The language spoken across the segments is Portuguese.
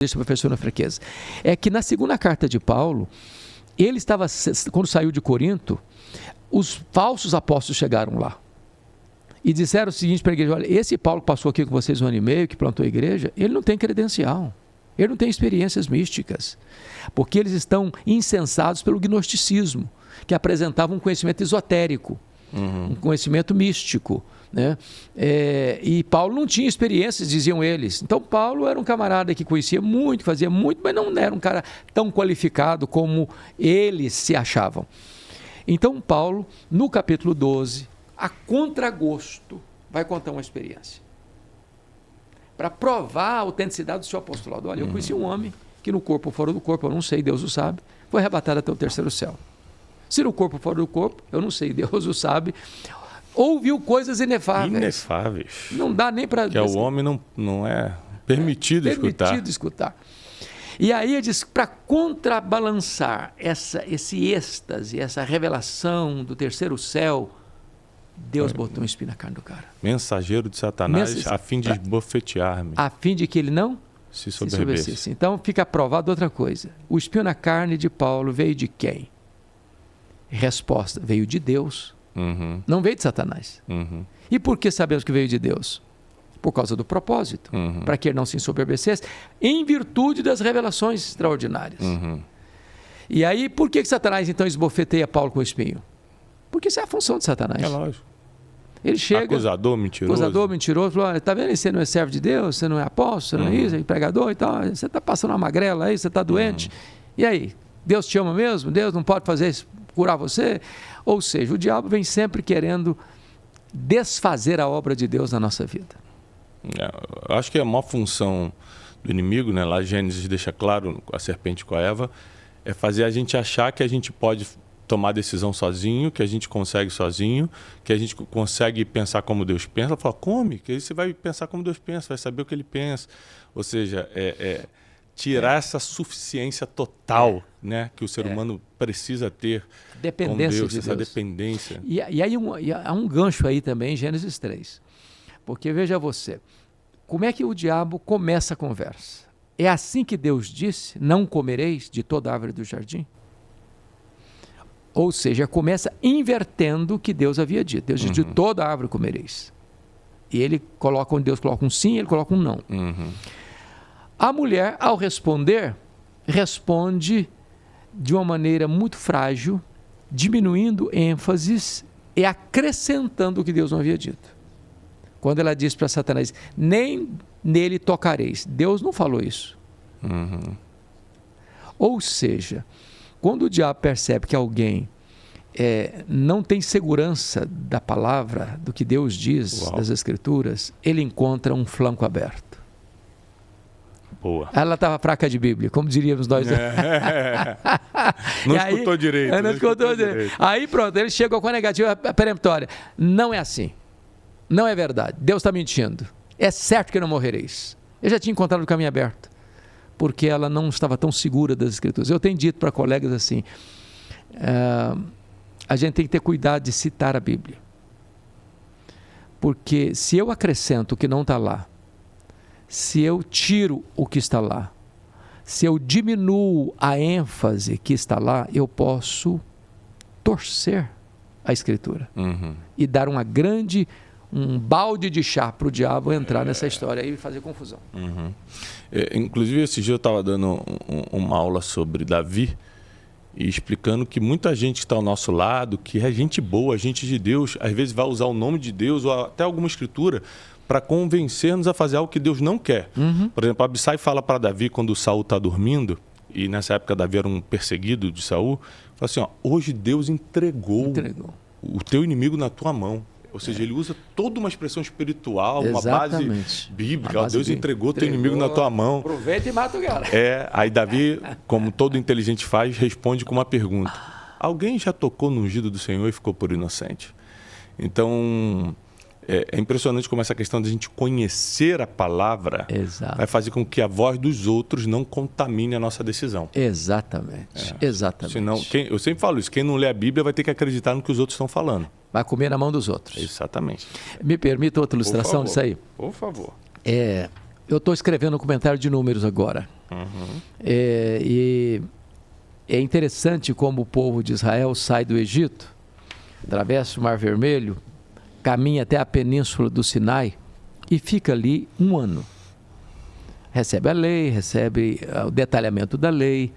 deixa o professor na fraqueza. É que na segunda carta de Paulo, ele estava, quando saiu de Corinto, os falsos apóstolos chegaram lá e disseram o seguinte para a igreja: olha, esse Paulo que passou aqui com vocês 1 ano e meio, que plantou a igreja, ele não tem credencial, ele não tem experiências místicas, porque eles estão incensados pelo gnosticismo, que apresentava um conhecimento esotérico, um conhecimento místico, né? E Paulo não tinha experiências, diziam eles. Então Paulo era um camarada que conhecia muito, fazia muito, mas não era um cara tão qualificado como eles se achavam. Então Paulo, no capítulo 12, a contragosto, vai contar uma experiência para provar a autenticidade do seu apostolado. Olha, eu conheci um homem que no corpo ou fora do corpo, eu não sei, Deus o sabe, foi arrebatado até o terceiro céu. Se no corpo ou fora do corpo, eu não sei, Deus o sabe, ouviu coisas inefáveis. Inefáveis. Não dá nem para... Que ao homem não é permitido escutar. Permitido escutar. E aí ele diz, para contrabalançar esse êxtase, essa revelação do terceiro céu, Deus botou um espinho na carne do cara. Mensageiro de Satanás, a fim de esbofetear-me. A fim de que ele não se soberbecesse. Então fica provado outra coisa. O espinho na carne de Paulo veio de quem? Resposta, veio de Deus. Não veio de Satanás. E por que sabemos que veio de Deus? Por causa do propósito, para que ele não se ensoberbecesse, em virtude das revelações extraordinárias. E aí, por que Satanás então esbofeteia Paulo com o espinho? Porque isso é a função de Satanás. É lógico. Ele chega... Acusador mentiroso, falou, está vendo? Você não é servo de Deus, você não é apóstolo, você não é isso, é pregador e tal, você está passando uma magrela aí, você está doente. E aí, Deus te ama mesmo? Deus não pode fazer isso, curar você? Ou seja, o diabo vem sempre querendo desfazer a obra de Deus na nossa vida. Eu acho que a maior função do inimigo, né, lá Gênesis deixa claro, a serpente com a Eva, é fazer a gente achar que a gente pode tomar decisão sozinho, que a gente consegue sozinho, que a gente consegue pensar como Deus pensa. Ela fala, come, que aí você vai pensar como Deus pensa, vai saber o que ele pensa. Ou seja, tirar essa suficiência total, né, que o ser humano precisa ter dependência com Deus, de essa Deus. dependência. E aí há um gancho aí também em Gênesis 3. Porque veja você, como é que o diabo começa a conversa? É assim que Deus disse, não comereis de toda árvore do jardim? Ou seja, começa invertendo o que Deus havia dito. Deus disse, de toda árvore comereis. E ele coloca, onde Deus coloca um sim, ele coloca um não. A mulher, ao responder, responde de uma maneira muito frágil, diminuindo ênfases e acrescentando o que Deus não havia dito. Quando ela diz para Satanás, nem nele tocareis. Deus não falou isso. Ou seja, quando o diabo percebe que alguém não tem segurança da palavra, do que Deus diz, das Escrituras, ele encontra um flanco aberto. Boa. Ela estava fraca de Bíblia, como diríamos nós. Não escutou direito. Não escutou direito. Aí pronto, ele chegou com a negativa peremptória. Não é assim. Não é verdade. Deus está mentindo. É certo que não morrereis. Eu já tinha encontrado o caminho aberto, porque ela não estava tão segura das Escrituras. Eu tenho dito para colegas assim, a gente tem que ter cuidado de citar a Bíblia. Porque se eu acrescento o que não está lá, se eu tiro o que está lá, se eu diminuo a ênfase que está lá, eu posso torcer a Escritura e dar um balde de chá para o diabo entrar nessa história e fazer confusão. Inclusive, esse dia eu estava dando uma aula sobre Davi e explicando que muita gente que está ao nosso lado, que é gente boa, gente de Deus, às vezes vai usar o nome de Deus ou até alguma escritura para convencer-nos a fazer algo que Deus não quer. Por exemplo, Abissai fala para Davi quando Saul está dormindo, e nessa época Davi era um perseguido de Saul, fala assim, hoje Deus entregou o teu inimigo na tua mão. Ou seja, ele usa toda uma expressão espiritual, uma base bíblica. Deus entregou teu inimigo na tua mão. Aproveita e mata o cara. Aí Davi, como todo inteligente faz, responde com uma pergunta. Alguém já tocou no ungido do Senhor e ficou por inocente? Então, é impressionante como essa questão de a gente conhecer a palavra vai fazer com que a voz dos outros não contamine a nossa decisão. Exatamente. Senão, eu sempre falo isso, quem não lê a Bíblia vai ter que acreditar no que os outros estão falando. Vai comer na mão dos outros. Exatamente. Me permita outra ilustração disso aí? Por favor. Eu estou escrevendo um comentário de números agora. E é interessante como o povo de Israel sai do Egito, atravessa o Mar Vermelho, caminha até a península do Sinai e fica ali 1 ano. Recebe a lei, recebe o detalhamento da lei.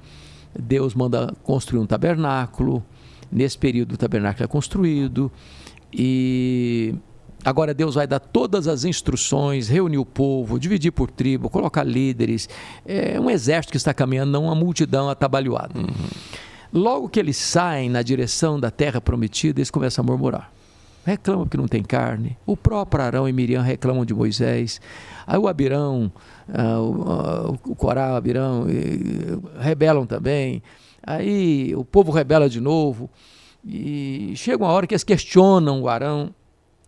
Deus manda construir um tabernáculo. Nesse período o tabernáculo é construído. E agora Deus vai dar todas as instruções, reunir o povo, dividir por tribo, colocar líderes. É um exército que está caminhando, não uma multidão atabalhoada. Logo que eles saem na direção da terra prometida, eles começam a murmurar. Reclamam que não tem carne. O próprio Arão e Miriam reclamam de Moisés. Aí o Abirão, o Corá, o Abirão, rebelam também. Aí o povo rebela de novo. E chega uma hora que eles questionam o Arão.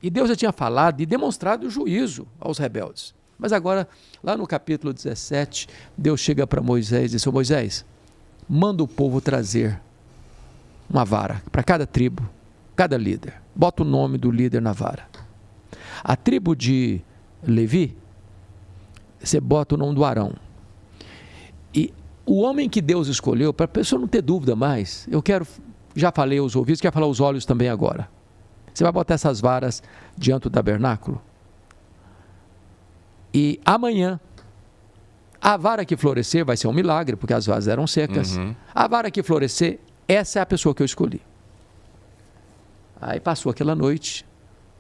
E Deus já tinha falado e demonstrado o juízo aos rebeldes. Mas agora, lá no capítulo 17, Deus chega para Moisés e diz: Moisés, manda o povo trazer uma vara para cada tribo, cada líder. Bota o nome do líder na vara. A tribo de Levi, você bota o nome do Arão. E o homem que Deus escolheu, para a pessoa não ter dúvida mais, já falei aos ouvidos, quero falar aos olhos também agora. Você vai botar essas varas diante do tabernáculo. E amanhã, a vara que florescer vai ser um milagre, porque as varas eram secas. A vara que florescer, essa é a pessoa que eu escolhi. Aí passou aquela noite,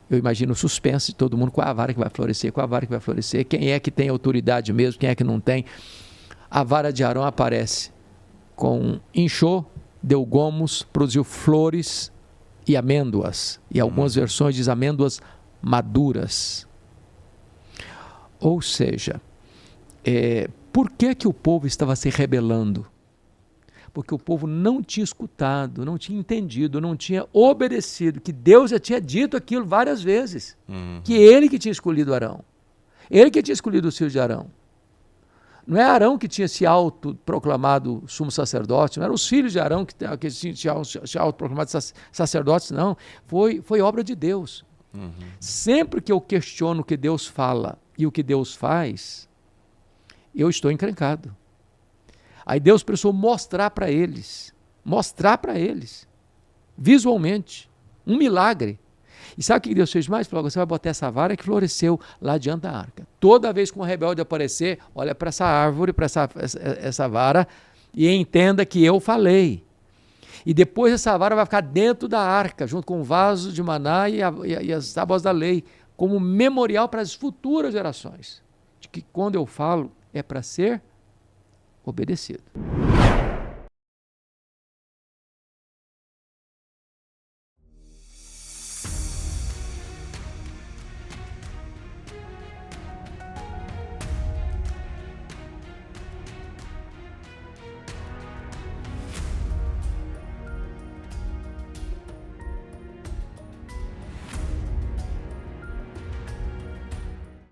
eu imagino o suspense de todo mundo, qual é a vara que vai florescer, qual é a vara que vai florescer, quem é que tem autoridade mesmo, quem é que não tem. A vara de Arão aparece inchou, deu gomos, produziu flores e amêndoas. E algumas versões dizem amêndoas maduras. Ou seja, por que o povo estava se rebelando? Porque o povo não tinha escutado, não tinha entendido, não tinha obedecido, que Deus já tinha dito aquilo várias vezes, que ele que tinha escolhido Arão, ele que tinha escolhido os filhos de Arão. Não é Arão que tinha se autoproclamado sumo sacerdote, não eram os filhos de Arão que tinham se autoproclamado sacerdotes, não. Foi obra de Deus. Sempre que eu questiono o que Deus fala e o que Deus faz, eu estou encrencado. Aí Deus precisou mostrar para eles, visualmente, um milagre. E sabe o que Deus fez mais? Falou: você vai botar essa vara que floresceu lá diante da arca. Toda vez que um rebelde aparecer, olha para essa árvore, para essa vara, e entenda que eu falei. E depois essa vara vai ficar dentro da arca, junto com o vaso de maná e as tábuas da lei, como memorial para as futuras gerações. De que quando eu falo, é para ser obedecido.